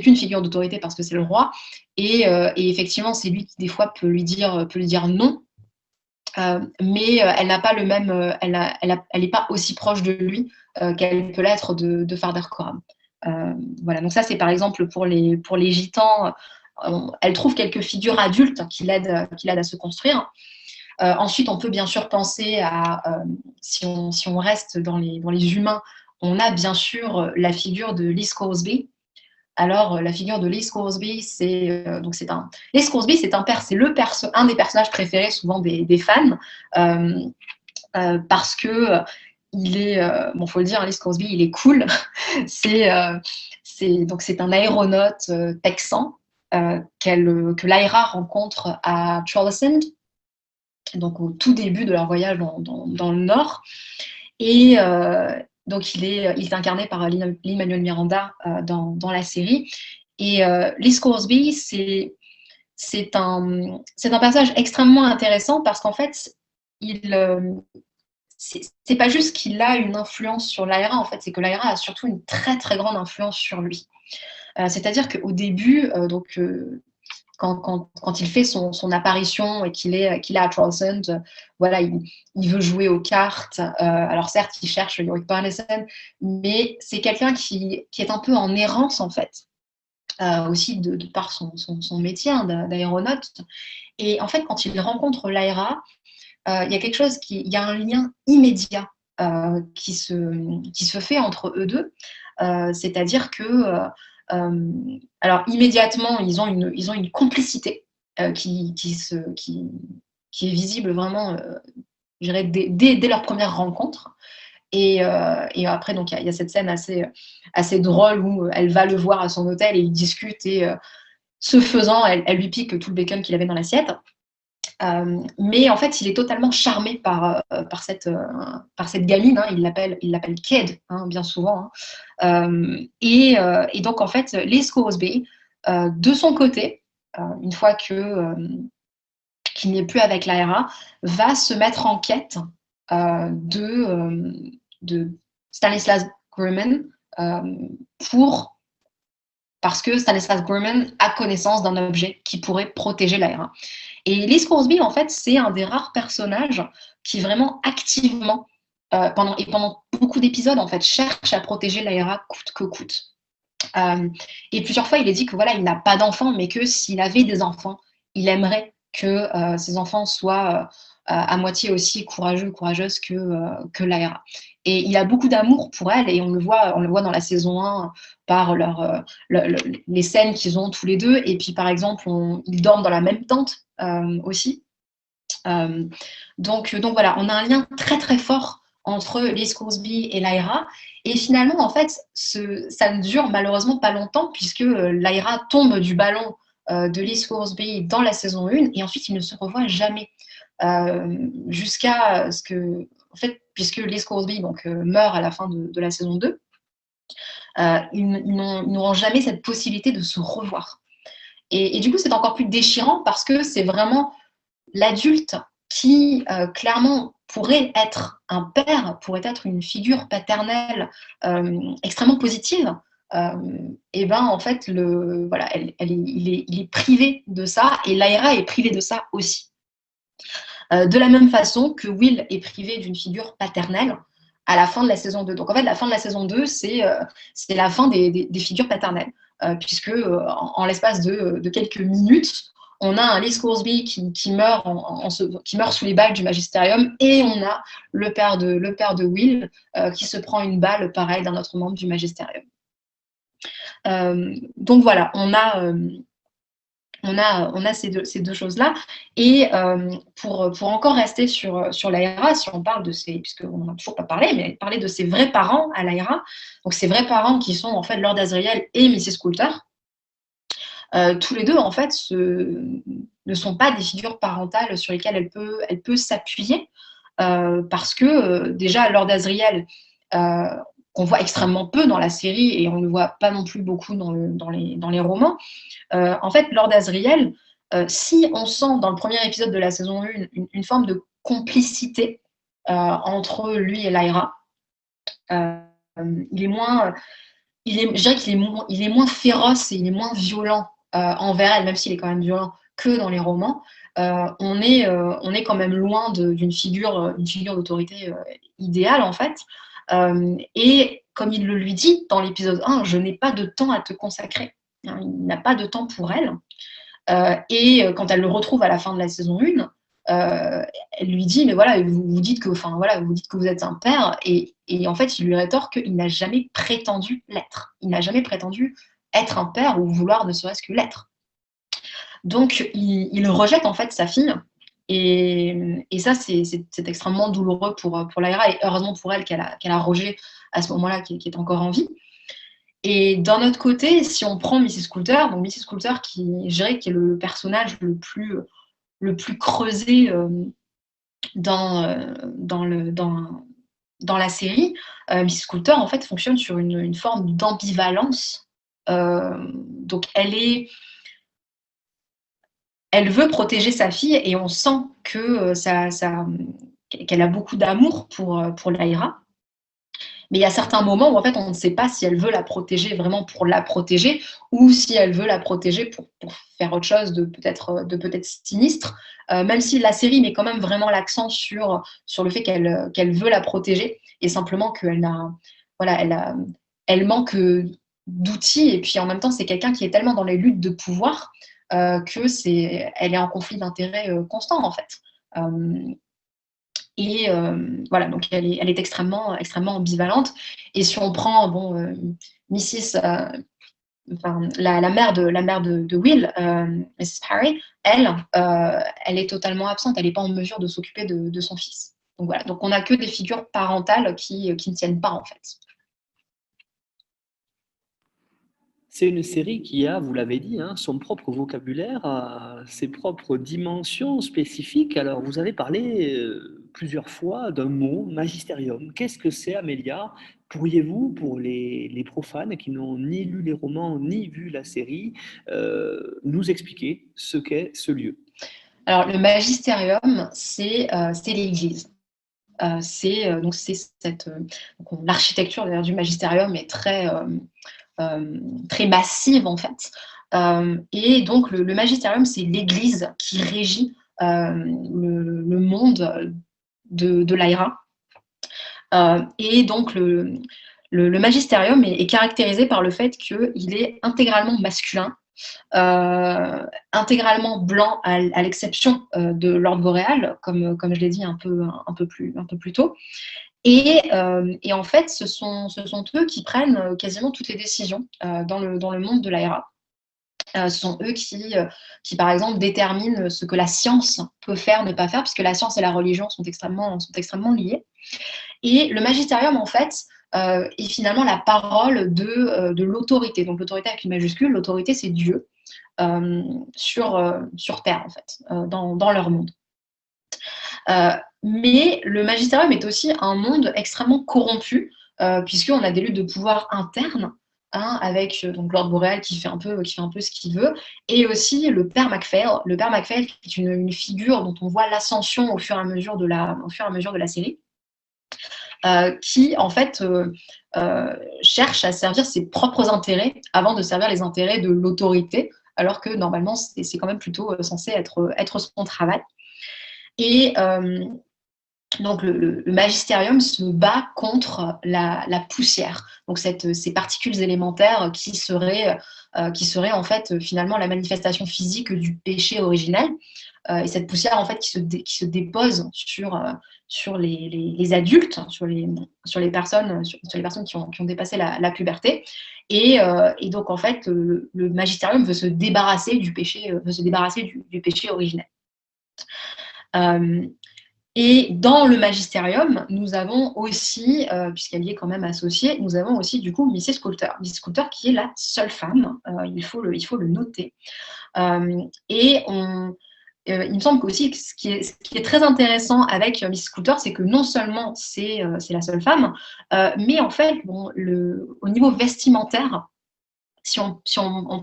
une figure d'autorité parce que c'est le roi. Et effectivement, c'est lui qui, des fois, peut lui dire non. mais elle n'a pas le même, elle n'est pas aussi proche de lui qu'elle peut l'être de Farder Coram. Voilà, donc ça c'est par exemple pour les gitans. Elle trouve quelques figures adultes qui l'aident à se construire. Ensuite, on peut bien sûr penser à, si on reste dans les humains, on a bien sûr la figure de Lee Scoresby. Alors, la figure de Lee Scoresby, c'est Lee Scoresby, c'est un des personnages préférés souvent des fans, parce que il est, faut le dire, Lee Scoresby, il est cool. c'est un aéronaute texan que Lyra rencontre à Trollesund, donc au tout début de leur voyage dans le Nord. Et donc, il est incarné par Lin-Manuel Miranda dans la série. Et Lee Scoresby, c'est un passage extrêmement intéressant parce qu'en fait, c'est pas juste qu'il a une influence sur Lyra, en fait, c'est que Lyra a surtout une très très grande influence sur lui. C'est-à-dire qu'au début, quand il fait son apparition et qu'il est à Trollesund, voilà, il veut jouer aux cartes. Alors certes, il cherche Yorick Barneson, mais c'est quelqu'un qui est un peu en errance en fait, aussi de par son métier d'aéronaute. Et en fait, quand il rencontre Lyra, il y a quelque chose il y a un lien immédiat qui se fait entre eux deux. C'est-à-dire que alors immédiatement, ils ont une complicité qui est visible vraiment, je dirais, dès leur première rencontre. Et après, donc il y a cette scène assez drôle où elle va le voir à son hôtel et ils discutent et ce faisant, elle lui pique tout le bacon qu'il avait dans l'assiette. Mais en fait, il est totalement charmé par cette gamine. Il l'appelle Ked, bien souvent. Et donc, en fait, Lee Scoresby, de son côté, une fois qu'il n'est plus avec Lyra, va se mettre en quête de Stanislas Grumman parce que Stanislas Grumman a connaissance d'un objet qui pourrait protéger Lyra. Et Lee Scoresby, en fait, c'est un des rares personnages qui vraiment activement, pendant beaucoup d'épisodes, en fait, cherche à protéger Lyra coûte que coûte. Et plusieurs fois, il est dit que voilà, il n'a pas d'enfants, mais que s'il avait des enfants, il aimerait que ses enfants soient à moitié aussi courageux, courageuses que Lyra. Et il a beaucoup d'amour pour elle, et on le voit dans la saison 1 par les scènes qu'ils ont tous les deux. Et puis, par exemple, ils dorment dans la même tente aussi. Donc voilà, on a un lien très très fort entre Lee Scoresby et Lyra. Et finalement, en fait, ça ne dure malheureusement pas longtemps, puisque Lyra tombe du ballon de Lee Scoresby dans la saison 1, et ensuite, ils ne se revoient jamais. Jusqu'à ce que, en fait, puisque Lee Scoresby meurt à la fin de la saison 2, ils n'auront jamais cette possibilité de se revoir. Et du coup, c'est encore plus déchirant parce que c'est vraiment l'adulte qui, clairement, pourrait être un père, pourrait être une figure paternelle extrêmement positive. Et ben en fait, il est privé de ça, et Lyra est privée de ça aussi. De la même façon que Will est privé d'une figure paternelle à la fin de la saison 2. Donc en fait, la fin de la saison 2, c'est la fin des figures paternelles, puisque en l'espace de quelques minutes, on a un Lee Scoresby qui meurt qui meurt sous les balles du Magisterium, et on a le père de Will qui se prend une balle pareil d'un autre membre du Magisterium. Donc voilà, on a ces deux choses-là. Et pour encore rester sur Lyra, si on parle puisqu'on n'en a toujours pas parlé, mais parler de ses vrais parents à Lyra, donc ses vrais parents qui sont en fait Lord Asriel et Mrs. Coulter. Tous les deux, en fait, ne sont pas des figures parentales sur lesquelles elle peut s'appuyer, parce que déjà, Lord Asriel, qu'on voit extrêmement peu dans la série, et on ne le voit pas non plus beaucoup dans les romans, en fait, Lord Asriel, si on sent dans le premier épisode de la saison 1 une forme de complicité entre lui et Lyra, je dirais qu'il est moins féroce et il est moins violent envers elle, même s'il est quand même violent que dans les romans. on est quand même loin d'une figure d'autorité idéale, en fait. Et comme il le lui dit dans l'épisode 1, je n'ai pas de temps à te consacrer. Hein, il n'a pas de temps pour elle. Et quand elle le retrouve à la fin de la saison 1, elle lui dit, mais voilà, vous dites que vous êtes un père, et en fait, il lui rétorque qu'il n'a jamais prétendu l'être. Il n'a jamais prétendu être un père ou vouloir ne serait-ce que l'être. Donc, il rejette en fait sa fille, et ça, c'est extrêmement douloureux pour Lyra, et heureusement pour elle qu'elle a Roger à ce moment-là, qui est encore en vie. Et d'un autre côté, si on prend Mrs. Coulter, donc Mrs. Coulter je dirais, qui est le personnage le plus creusé dans la série, Mrs. Coulter en fait fonctionne sur une forme d'ambivalence. Donc elle veut protéger sa fille, et on sent que qu'elle a beaucoup d'amour pour Lyra. Mais il y a certains moments où en fait on ne sait pas si elle veut la protéger vraiment pour la protéger, ou si elle veut la protéger pour faire autre chose de peut-être sinistre, même si la série met quand même vraiment l'accent sur le fait qu'elle veut la protéger, et simplement qu'elle manque d'outils, et puis en même temps c'est quelqu'un qui est tellement dans les luttes de pouvoir qu'elle est en conflit d'intérêts constant, en fait. Voilà, donc elle est extrêmement ambivalente. Et si on prend Mrs. La mère de Will, Mrs. Parry, elle est totalement absente. Elle n'est pas en mesure de s'occuper de son fils. Donc voilà, donc on n'a que des figures parentales qui ne tiennent pas, en fait. C'est une série qui a, vous l'avez dit, son propre vocabulaire, ses propres dimensions spécifiques. Alors, vous avez parlé plusieurs fois d'un mot, magisterium. Qu'est-ce que c'est, Amélia? Pourriez-vous, pour les profanes qui n'ont ni lu les romans ni vu la série, nous expliquer ce qu'est ce lieu? Alors, le magisterium, c'est l'Église. L'architecture d'ailleurs du magisterium est très massive, en fait. Et donc, le magisterium, c'est l'Église qui régit le monde de Lyra. Et donc, le magisterium est caractérisé par le fait qu'il est intégralement masculin, intégralement blanc, à l'exception de Lord Boreal, comme je l'ai dit un peu plus tôt. Et en fait, ce sont eux qui prennent quasiment toutes les décisions dans le monde de Lyra. Ce sont eux qui, par exemple, déterminent ce que la science peut faire, ne pas faire, puisque la science et la religion sont extrêmement liées. Et le magisterium, en fait, est finalement la parole de l'autorité. Donc l'autorité avec une majuscule, l'autorité, c'est Dieu sur Terre, en fait, dans leur monde. Mais le magisterium est aussi un monde extrêmement corrompu, puisqu'on a des luttes de pouvoir internes, avec donc Lord Boreal qui fait un peu ce qu'il veut, et aussi le père MacPhail. Le père MacPhail qui est une figure dont on voit l'ascension au fur et à mesure de la série, qui en fait cherche à servir ses propres intérêts avant de servir les intérêts de l'autorité, alors que normalement c'est quand même plutôt censé être son travail. Et donc le magisterium se bat contre la poussière, donc ces particules élémentaires qui seraient en fait finalement la manifestation physique du péché originel, et cette poussière en fait qui se dépose sur les adultes, sur les personnes qui ont dépassé la puberté, et donc en fait le magisterium veut se débarrasser du péché originel. Et dans le magisterium, nous avons aussi, puisqu'elle y est quand même associée, nous avons aussi du coup Mrs. Coulter. Mrs. Coulter qui est la seule femme, il faut le noter. Et il me semble qu'aussi ce qui est très intéressant avec Mrs. Coulter, c'est que non seulement c'est la seule femme, mais en fait, au niveau vestimentaire, si on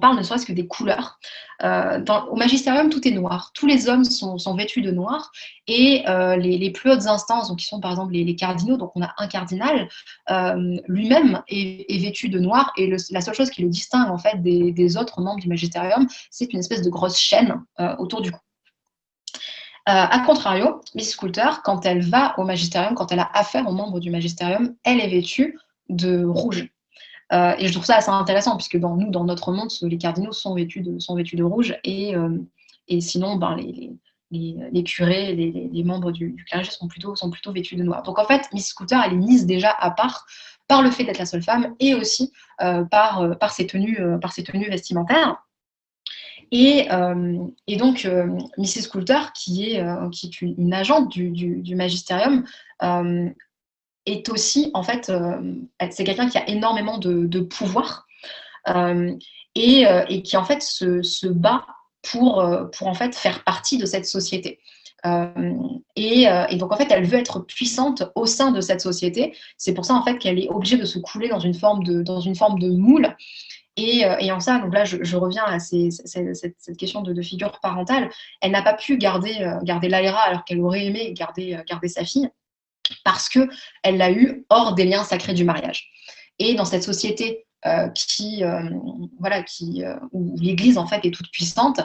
parle ne serait-ce que des couleurs, au magisterium, tout est noir. Tous les hommes sont vêtus de noir, et les plus hautes instances, donc qui sont par exemple les cardinaux, donc on a un cardinal, lui-même est vêtu de noir, et la seule chose qui le distingue en fait des autres membres du magisterium, c'est une espèce de grosse chaîne autour du cou. A contrario, Miss Coulter, quand elle va au magisterium, quand elle a affaire aux membres du magisterium, elle est vêtue de rouge. Et je trouve ça assez intéressant, puisque dans notre monde, les cardinaux sont vêtus de rouge, et sinon, les curés, les membres du clergé sont plutôt vêtus de noir. Donc en fait, Miss Coulter, elle est mise déjà à part par le fait d'être la seule femme, et aussi par ses tenues vestimentaires. Et donc, Mrs. Coulter, qui est une agente du magisterium, est aussi, en fait, c'est quelqu'un qui a énormément de pouvoir, et qui, en fait, se bat pour en fait, faire partie de cette société. Et donc, en fait, elle veut être puissante au sein de cette société. C'est pour ça, en fait, qu'elle est obligée de se couler dans une forme de moule. Et en ça, donc là, je reviens à cette question de figure parentale. Elle n'a pas pu garder l'Aléra alors qu'elle aurait aimé garder sa fille, parce qu'elle l'a eu hors des liens sacrés du mariage. Et dans cette société où l'Église, en fait, est toute puissante,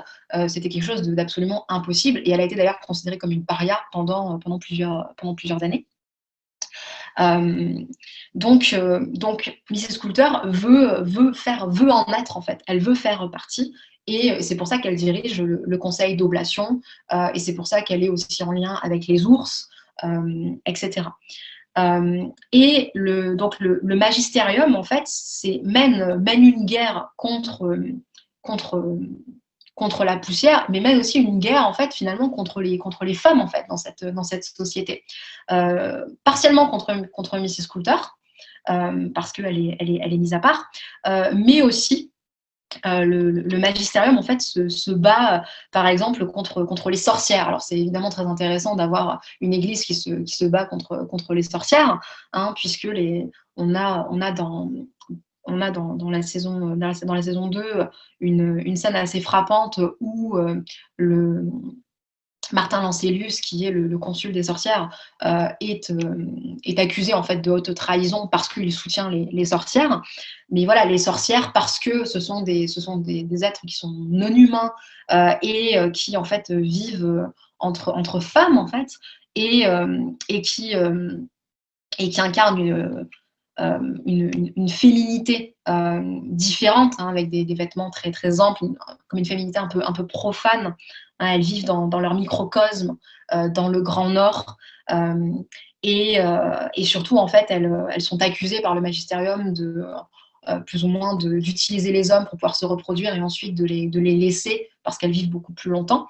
c'était quelque chose d'absolument impossible. Et elle a été d'ailleurs considérée comme une paria pendant plusieurs années. Donc, Mrs. Coulter veut en être, en fait. Elle veut faire partie. Et c'est pour ça qu'elle dirige le conseil d'oblation. Et c'est pour ça qu'elle est aussi en lien avec les ours, etc. Et le magisterium, en fait, mène une guerre contre la poussière, mais mène aussi une guerre, en fait, finalement, contre les femmes, en fait, dans cette société. Partiellement contre Mrs. Coulter, parce qu'elle est mise à part, mais aussi le magisterium, en fait, se bat, par exemple, contre les sorcières. Alors, c'est évidemment très intéressant d'avoir une église qui se bat contre les sorcières, hein, puisque on a dans la saison 2 une scène assez frappante où le Martin Lancellus, qui est le consul des sorcières, est accusé, en fait, de haute trahison parce qu'il soutient les sorcières. Mais voilà, les sorcières, parce que ce sont des êtres qui sont non humains, et qui, en fait, vivent entre femmes, en fait, et qui incarnent une féminité différente, hein, avec des vêtements très, très amples, comme une féminité un peu profane. Hein, elles vivent dans leur microcosme, dans le Grand Nord. Et surtout, en fait, elles sont accusées par le magisterium plus ou moins d'utiliser les hommes pour pouvoir se reproduire, et ensuite de les laisser parce qu'elles vivent beaucoup plus longtemps.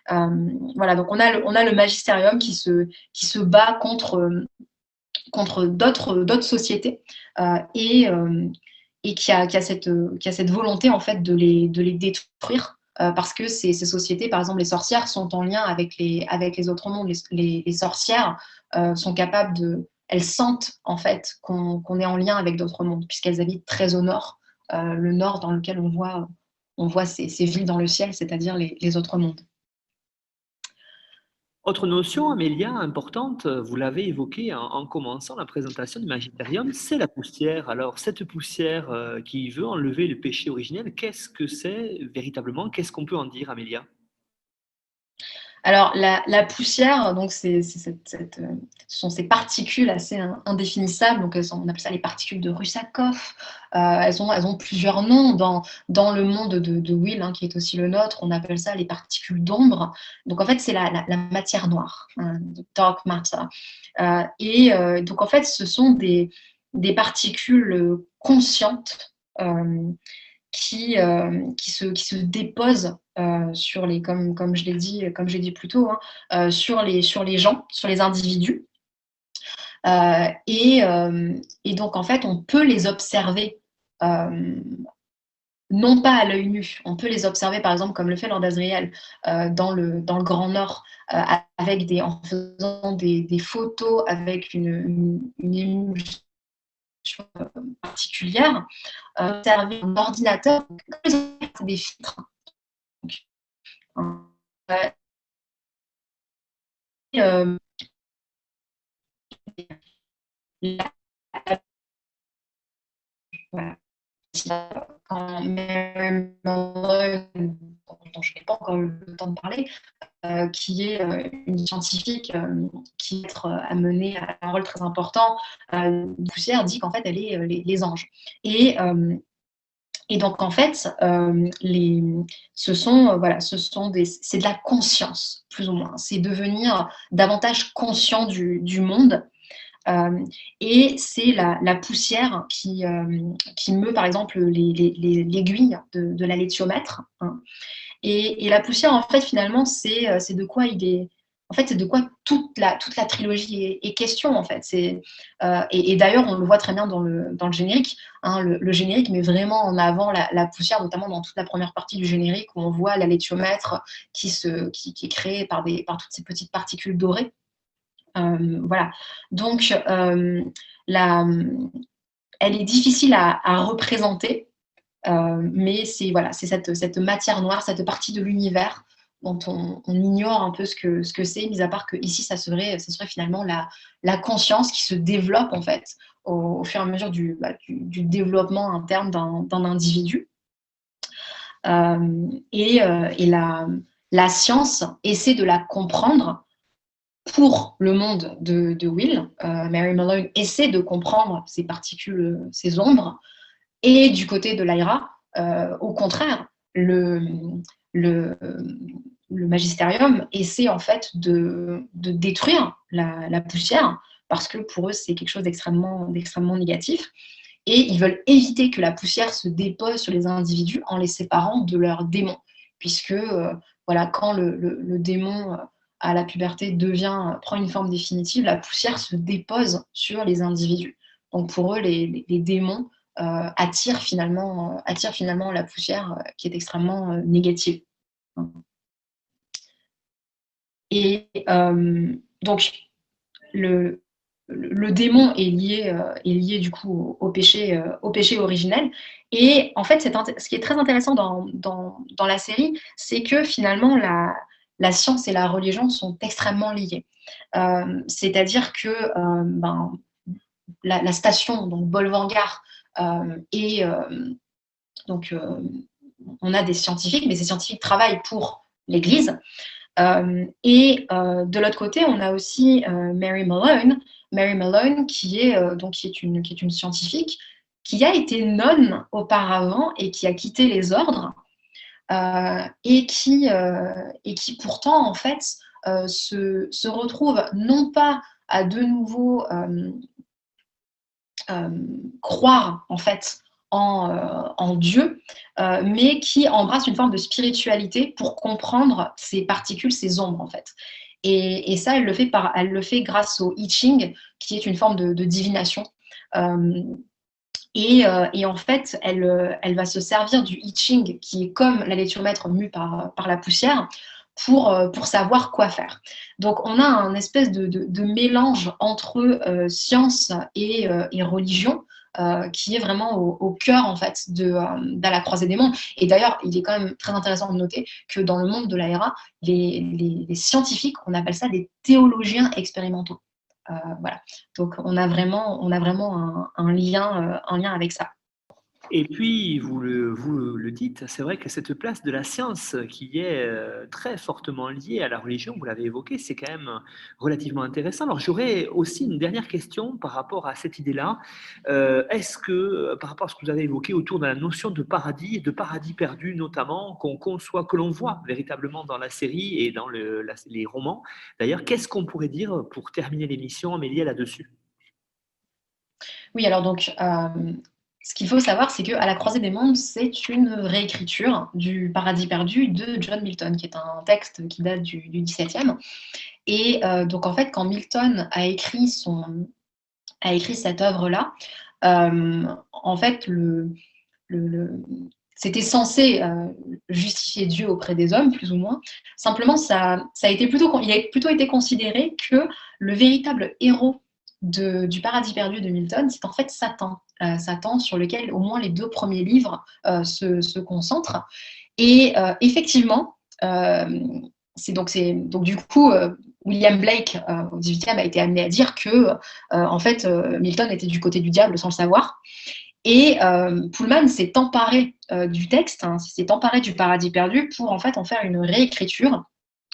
Voilà, donc on a le magisterium qui se bat contre d'autres sociétés, et qui a cette volonté, en fait, de les détruire, parce que ces sociétés, par exemple les sorcières, sont en lien avec les autres mondes. Les sorcières sont capables elles sentent, en fait, qu'on est en lien avec d'autres mondes, puisqu'elles habitent très au nord, le nord dans lequel on voit ces villes dans le ciel, c'est-à-dire les autres mondes. Autre notion, Amélia, importante, vous l'avez évoqué en commençant la présentation du Magisterium, c'est la poussière. Alors, cette poussière qui veut enlever le péché originel, qu'est-ce que c'est véritablement? Qu'est-ce qu'on peut en dire, Amélia? Alors, la poussière, donc ce sont ces particules assez indéfinissables. Donc, on appelle ça les particules de Russakoff. Elles ont plusieurs noms dans le monde de Will, hein, qui est aussi le nôtre. On appelle ça les particules d'ombre. Donc, en fait, c'est la matière noire, hein, dark matter. Donc, en fait, ce sont des particules conscientes, qui se déposent sur comme je l'ai dit plus tôt, hein, sur les gens, sur les individus. Et donc, en fait, on peut les observer, non pas à l'œil nu. On peut les observer, par exemple, comme le fait Lord Asriel, dans le Grand Nord, en faisant des photos avec une émulsion particulière, observer un ordinateur, c'est des filtres. Euh, voilà. Quand Mary Monroe, dont je n'ai pas encore eu le temps de parler, qui est une scientifique qui est amenée à un rôle très important, poussière, dit qu'en fait, elle est les anges. Et donc, en fait, c'est de la conscience, plus ou moins. C'est devenir davantage conscient du monde. Et c'est la poussière qui meut, par exemple, l'aiguille de la létiomètre. Hein. Et la poussière, en fait, finalement, c'est de quoi il est. En fait, c'est de quoi toute la trilogie est question, en fait. Et d'ailleurs, on le voit très bien dans le générique. Hein, le générique met vraiment en avant la poussière, notamment dans toute la première partie du générique, où on voit la létiomètre qui est créée par toutes ces petites particules dorées. Voilà. Donc, elle est difficile à représenter, mais c'est cette matière noire, cette partie de l'univers dont on ignore un peu ce que c'est, mis à part que ici, ça serait finalement la conscience qui se développe en fait au fur et à mesure du développement interne d'un individu. Et la science essaie de la comprendre pour le monde de Will. Mary Malone essaie de comprendre ces particules, ces ombres. Et du côté de Lyra, au contraire, le magisterium essaie en fait de détruire la poussière, parce que pour eux, c'est quelque chose d'extrêmement négatif. Et ils veulent éviter que la poussière se dépose sur les individus en les séparant de leurs démons. Puisque quand le démon à la puberté prend une forme définitive, la poussière se dépose sur les individus. Donc pour eux, les démons attire finalement la poussière qui est extrêmement négative. Et donc, le démon est lié du coup au péché originel. Et en fait, ce qui est très intéressant dans la série, c'est que finalement, la science et la religion sont extrêmement liées. C'est-à-dire que la station, donc Bolvangar, et donc on a des scientifiques, mais ces scientifiques travaillent pour l'Église. Et de l'autre côté, on a aussi Mary Malone, qui est une scientifique qui a été nonne auparavant et qui a quitté les ordres et qui pourtant en fait se retrouve non pas à de nouveau croire en fait en Dieu, mais qui embrasse une forme de spiritualité pour comprendre ces particules, ces ombres en fait. Et ça, elle le fait grâce au I Ching, qui est une forme de divination. Et en fait, elle va se servir du I Ching, qui est comme la létiomètre mue par la poussière, pour savoir quoi faire. Donc, on a un espèce de mélange entre science et religion, qui est vraiment au cœur en fait de la croisée des mondes. Et d'ailleurs, il est quand même très intéressant de noter que dans le monde de l'AERA, les scientifiques, on appelle ça des théologiens expérimentaux. Voilà. Donc, on a vraiment un lien avec ça. Et puis, vous le dites, c'est vrai que cette place de la science qui est très fortement liée à la religion, vous l'avez évoqué, c'est quand même relativement intéressant. Alors, j'aurais aussi une dernière question par rapport à cette idée-là. Est-ce que, par rapport à ce que vous avez évoqué autour de la notion de paradis et de paradis perdu notamment, qu'on conçoit, que l'on voit véritablement dans la série et dans les romans, d'ailleurs, qu'est-ce qu'on pourrait dire pour terminer l'émission, Amélie, là-dessus? Oui, alors donc, ce qu'il faut savoir, c'est qu'à la croisée des mondes, c'est une réécriture du Paradis perdu de John Milton, qui est un texte qui date du XVIIe. Et donc, en fait, quand Milton a écrit cette œuvre-là, en fait, c'était censé justifier Dieu auprès des hommes, plus ou moins. Simplement, il a plutôt été considéré que le véritable héros du Paradis perdu de Milton, c'est en fait Satan. Satan, sur lequel au moins les 2 premiers livres se concentrent. Et effectivement, donc du coup, William Blake, au XVIIIe, a été amené à dire que en fait, Milton était du côté du diable sans le savoir. Et Pullman s'est emparé du texte, s'est emparé du Paradis perdu pour en fait en faire une réécriture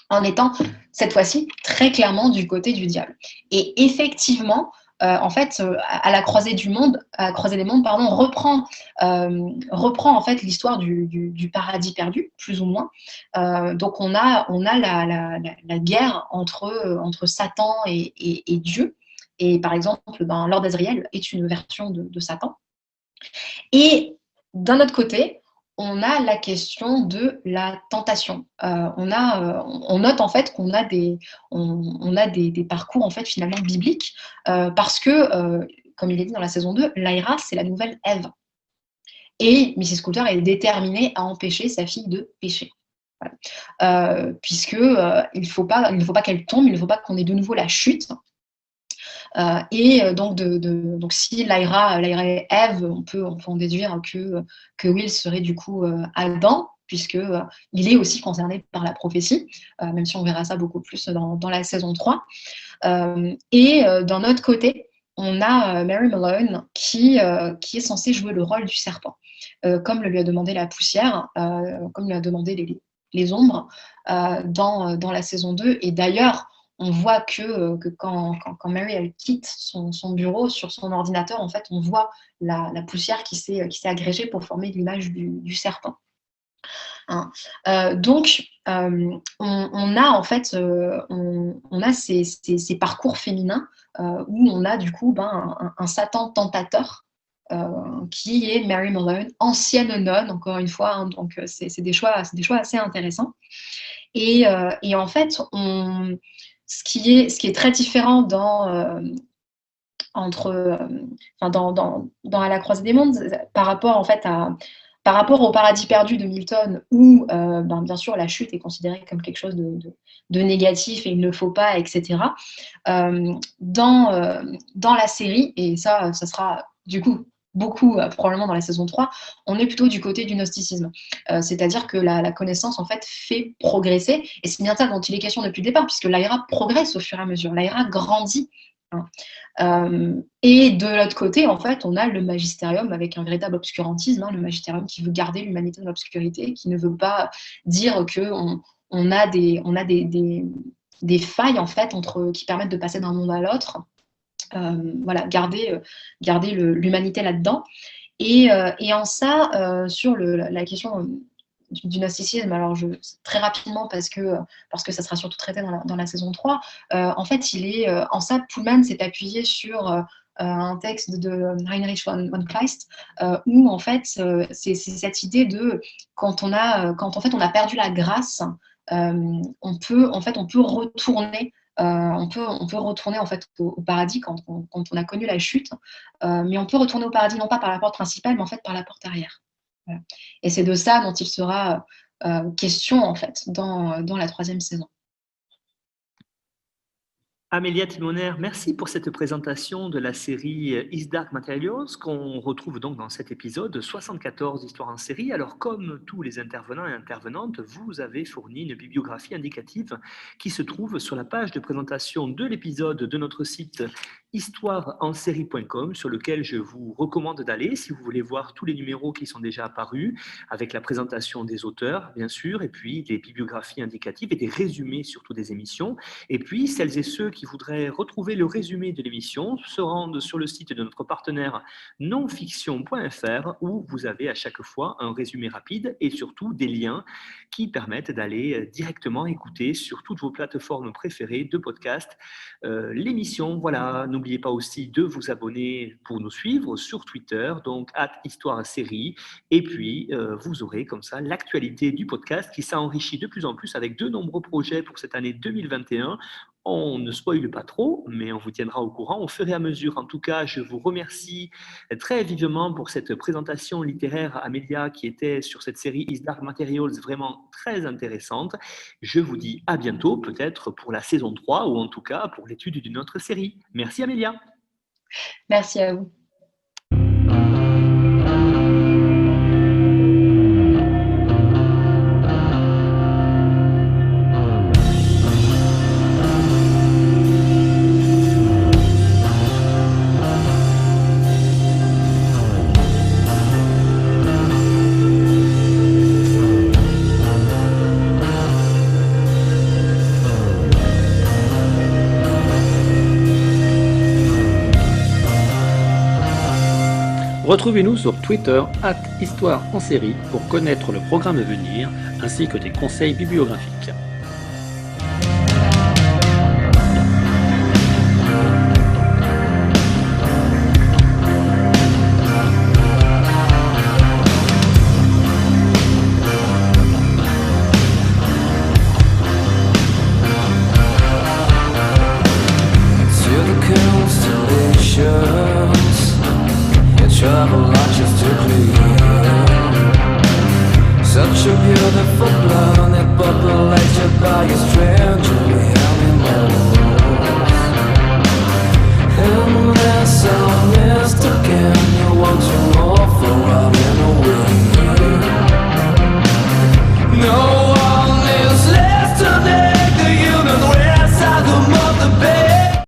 en étant cette fois-ci très clairement du côté du diable. Et effectivement, en fait, à la croisée des mondes, reprend en fait l'histoire du paradis perdu, plus ou moins. Donc on a la guerre entre Satan et Dieu. Et par exemple, Lord Asriel est une version de Satan. Et d'un autre côté, on a la question de la tentation. On note en fait qu'on a on a des parcours en fait finalement bibliques parce que, comme il est dit dans la saison 2, Lyra, c'est la nouvelle Ève. Et Mrs. Coulter est déterminée à empêcher sa fille de pécher. Voilà. Puisque il ne faut pas qu'elle tombe, il ne faut pas qu'on ait de nouveau la chute. Donc si Lyra est Ève, on peut en déduire que Will serait du coup Adam, puisque il est aussi concerné par la prophétie, même si on verra ça beaucoup plus dans la saison 3. D'un autre côté, on a Mary Malone qui est censée jouer le rôle du serpent, comme le lui a demandé la poussière, comme lui a demandé les ombres dans la saison 2. Et d'ailleurs, on voit que quand Mary elle quitte son bureau, sur son ordinateur, en fait, on voit la poussière qui s'est agrégée pour former l'image du serpent. Hein. Donc, on a en fait on a ces parcours féminins où on a du coup un Satan tentateur qui est Mary Malone, ancienne nonne, encore une fois. Hein, donc, c'est des choix assez intéressants. Et en fait, ce qui est très différent dans À la croisée des mondes par rapport au paradis perdu de Milton, où bien sûr la chute est considérée comme quelque chose de négatif et il ne faut pas, etc. Dans la série, et ça sera du coup beaucoup probablement dans la saison 3, on est plutôt du côté du gnosticisme. C'est-à-dire que la connaissance en fait fait progresser, et c'est bien ça dont il est question depuis le départ, puisque Lyra progresse au fur et à mesure, Lyra grandit. Et de l'autre côté, en fait, on a le magistérium avec un véritable obscurantisme, le magistérium qui veut garder l'humanité dans l'obscurité, qui ne veut pas dire qu'on a des failles en fait qui permettent de passer d'un monde à l'autre. Voilà, garder l'humanité là-dedans. Et en ça, sur la question du gnosticisme, alors très rapidement, parce que ça sera surtout traité dans la saison 3, en fait, en ça, Pullman s'est appuyé sur un texte de Heinrich von Kleist, où en fait, c'est cette idée de quand en fait on a perdu la grâce, on peut retourner. On peut retourner en fait au paradis quand on a connu la chute, mais on peut retourner au paradis non pas par la porte principale, mais en fait par la porte arrière. Voilà. Et c'est de ça dont il sera question en fait dans la 3e saison. Amélia Timoner, merci pour cette présentation de la série His Dark Materials qu'on retrouve donc dans cet épisode 74 histoires en série. Alors comme tous les intervenants et intervenantes, vous avez fourni une bibliographie indicative qui se trouve sur la page de présentation de l'épisode de notre site histoireensérie.com, sur lequel je vous recommande d'aller si vous voulez voir tous les numéros qui sont déjà apparus, avec la présentation des auteurs bien sûr, et puis des bibliographies indicatives et des résumés surtout des émissions. Et puis celles et ceux qui voudraient retrouver le résumé de l'émission se rendent sur le site de notre partenaire nonfiction.fr, où vous avez à chaque fois un résumé rapide et surtout des liens qui permettent d'aller directement écouter sur toutes vos plateformes préférées de podcast l'émission. Voilà, n'oubliez pas aussi de vous abonner pour nous suivre sur Twitter, donc @histoireensérie, et puis vous aurez comme ça l'actualité du podcast qui s'enrichit de plus en plus avec de nombreux projets pour cette année 2021. On ne spoile pas trop, mais on vous tiendra au courant au fur et à mesure. En tout cas, je vous remercie très vivement pour cette présentation littéraire, Amélia, qui était sur cette série His Dark Materials, vraiment très intéressante. Je vous dis à bientôt, peut-être pour la saison 3, ou en tout cas pour l'étude d'une autre série. Merci Amélia. Merci à vous. Retrouvez-nous sur Twitter @Histoire en série pour connaître le programme à venir ainsi que des conseils bibliographiques. Travel logistically. Such a beautiful planet, populated by a stranger animal.